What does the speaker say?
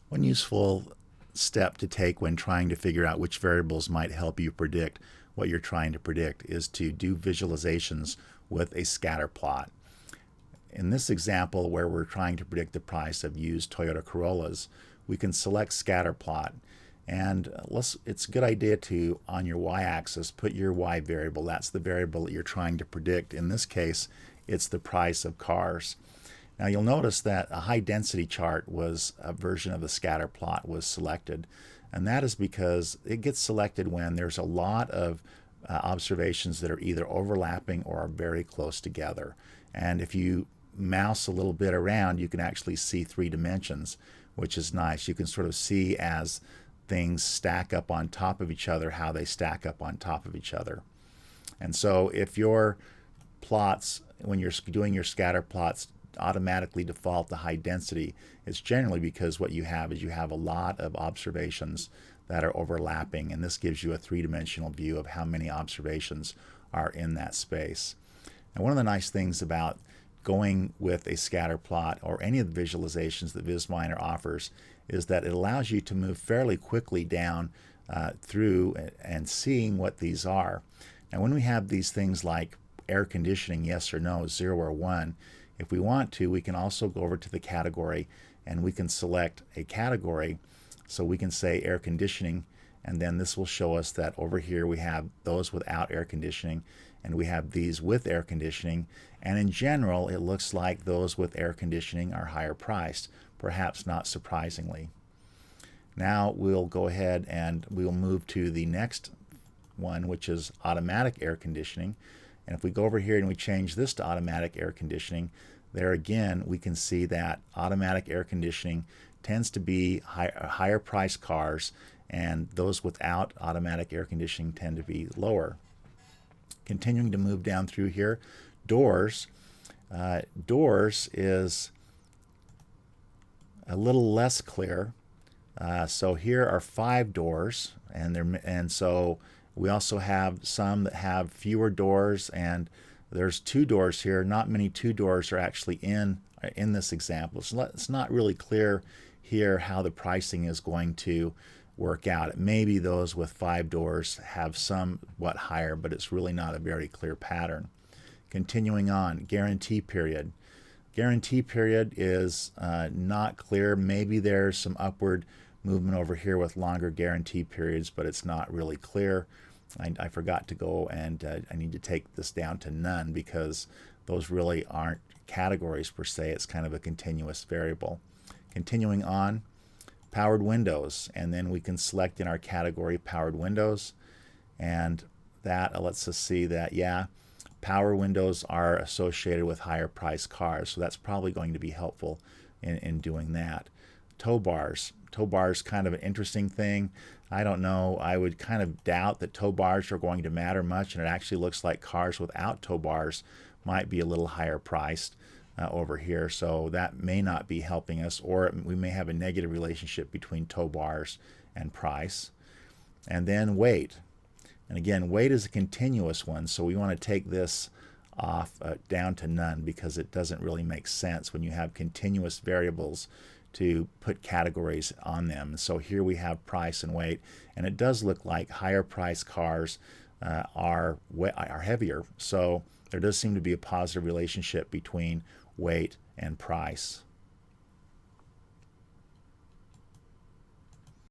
One useful step to take when trying to figure out which variables might help you predict what you're trying to predict is to do visualizations with a scatter plot. In this example where we're trying to predict the price of used Toyota Corollas, we can select scatter plot, and it's a good idea to, on your y-axis, put your y variable. That's the variable that you're trying to predict. In this case, it's the price of cars. Now you'll notice that a high density chart was a version of the scatter plot was selected, and that is because it gets selected when there's a lot of observations that are either overlapping or are very close together. And if you mouse a little bit around, you can actually see 3 dimensions, which is nice. You can sort of see as things stack up on top of each other, how they stack up on top of each other. And so if your plots, when you're doing your scatter plots, automatically default to high density, it's generally because what you have is you have a lot of observations that are overlapping, and this gives you a 3-dimensional view of how many observations are in that space. And one of the nice things about going with a scatter plot or any of the visualizations that VisMiner offers is that it allows you to move fairly quickly down through and seeing what these are. And when we have these things like air conditioning, yes or no, 0 or 1, if we want to, we can also go over to the category and we can select a category. So we can say air conditioning, and then this will show us that over here we have those without air conditioning and we have these with air conditioning, and in general it looks like those with air conditioning are higher priced, perhaps not surprisingly. Now we'll go ahead and we'll move to the next one, which is automatic air conditioning. And if we go over here and we change this to automatic air conditioning, there again we can see that automatic air conditioning tends to be higher priced cars, and those without automatic air conditioning tend to be lower. Continuing to move down through here, doors. Doors is a little less clear. So here are 5 doors, and so we also have some that have fewer doors, and there's 2 doors here. Not many 2 doors are actually in this example. So it's not really clear here how the pricing is going to work out. Maybe those with 5 doors have somewhat higher, but it's really not a very clear pattern. Continuing on, guarantee period. Guarantee period is not clear. Maybe there's some upward movement over here with longer guarantee periods, but it's not really clear. I forgot to go and I need to take this down to none because those really aren't categories per se. It's kind of a continuous variable. Continuing on, powered windows, and then we can select in our category powered windows, and that lets us see that, yeah, power windows are associated with higher priced cars, so that's probably going to be helpful in doing that. Tow bars. Tow bars, kind of an interesting thing. I don't know, I would kind of doubt that tow bars are going to matter much, and it actually looks like cars without tow bars might be a little higher priced over here, so that may not be helping us, or we may have a negative relationship between tow bars and price. And then weight. And again, weight is a continuous one, so we want to take this off down to none because it doesn't really make sense when you have continuous variables to put categories on them. So here we have price and weight, and it does look like higher priced cars are heavier. So there does seem to be a positive relationship between weight and price.